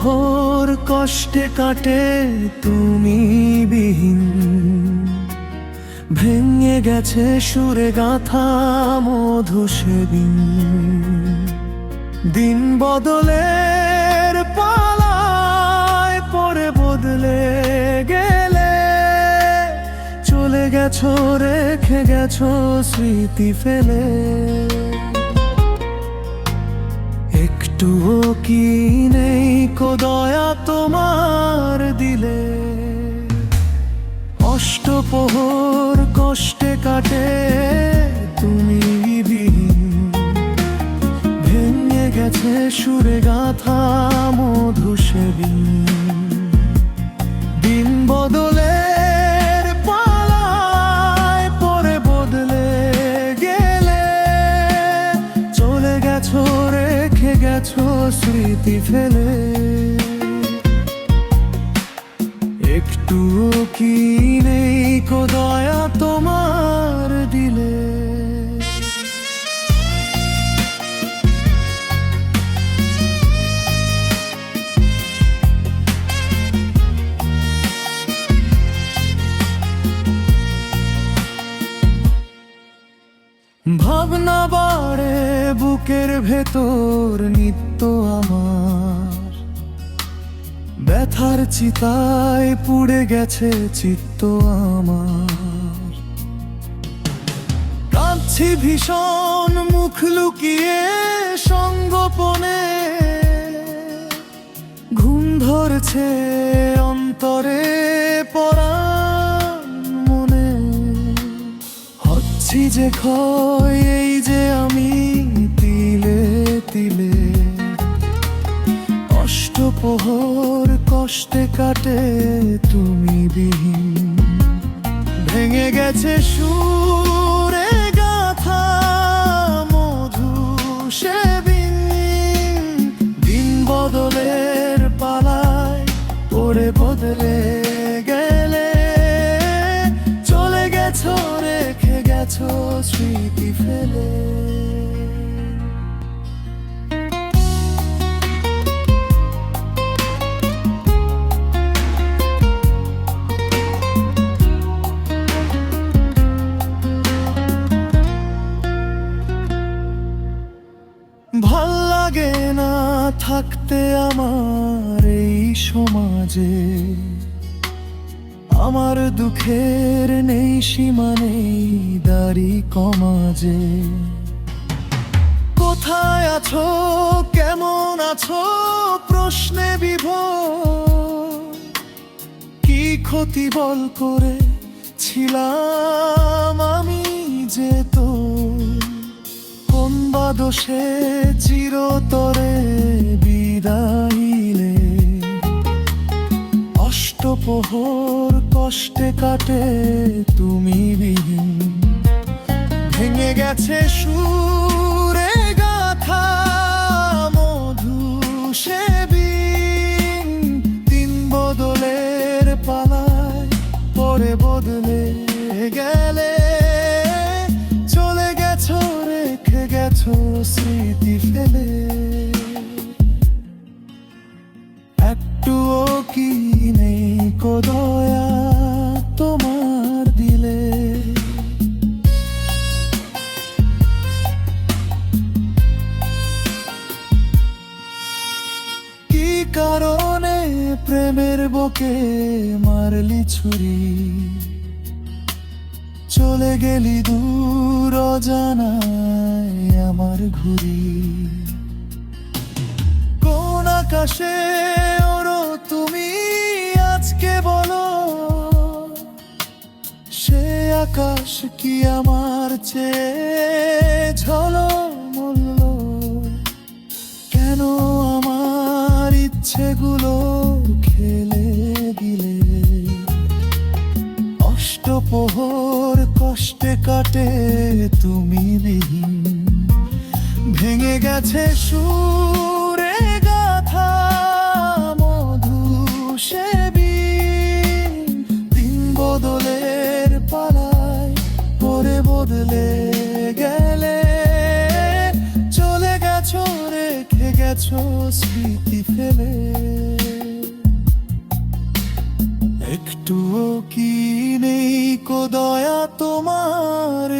পোহর কষ্টে কাটে তুমি বিহীন, ভেঙে গেছে সুরে গাথা মধু সেদিন। দিন বদলের পালায় পরে বদলে গেলে, চলে গেছো রেখে গেছো স্মৃতি ফেলে। একটুও কি নেই কো দয়া তোমার দিলে, অষ্টপ্রহর কষ্টে কাটে তুমি বিহীন, ভেঙে গেছে সুরে গাথা মধু সেদিন। দিন বদলের পালায় পরে বদলে গেলে, চলে গেছো রেখে গেছো স্মৃতি ফেলে। একটুও কি নেই কো দয়া তোমার দিলে। ভাবনা বাড়ে বুকের ভেতর নিত্য আমার, ব্যথার চিতায় পুড়ে গেছে চিত্ত আমার। কাঁদছি ভীষণ মুখ লুকিয়ে সঙ্গোপনে, ঘুম ধরছে অন্তরে পরাণ মনে। হচ্ছি যে ক্ষয় এই যে আমি তিলে তিলে, অষ্টপ্রহর কষ্টে কাটে তুমি বিহীন, ভেঙে গেছে সুরে গাথা মধু সেদিন। দিন বদলের পালায় পরে বদলে গেলে, চলে গেছো রেখে গেছো স্মৃতি ফেলে। ভাল লাগে না থাকতে আমার এই সমাজে, আমার দুঃখের নেই সীমা নেই দাড়ি কমাজে। কোথায় আছো কেমন আছো প্রশ্নে বিভোর, কি ক্ষতি বল করে ছিলাম আমি যে তোর। কোন বা দোষে চিরতরে বিদাইলে, অষ্টপ্রহর কষ্টে কাটে তুমি বিহীন, ভেঙে গেছে সুরে গাথা মধু সেদিন। দিন বদলের পালায় পরে বদলে গেলে, চলে গেছো রেখে গেছো স্মৃতি ফেলে। একটুও কি নেই কো দয়া তোমার দিলে। কি কারণে প্রেমের বুকে মারলি ছুরি, চলে গেলি দূর অজানায় আমার ঘুরি। কোন আকাশে ওরো তুমি আজকে বলো, সে আকাশ কি আমার চেয়ে ঝলমল। কেন আমার ইচ্ছেগুলো খেলে দিলে, অষ্টপ্রহর কষ্টে কাটে তুমি বিহীন, ভেঙে গেছে সুরে গাথা মধু সেদিন। দিন বদলের পালায় পরে বদলে গেলে, চলে গেছো রেখে গেছো স্মৃতি ফেলে। একটুও কি নেই কো দয়া তোমার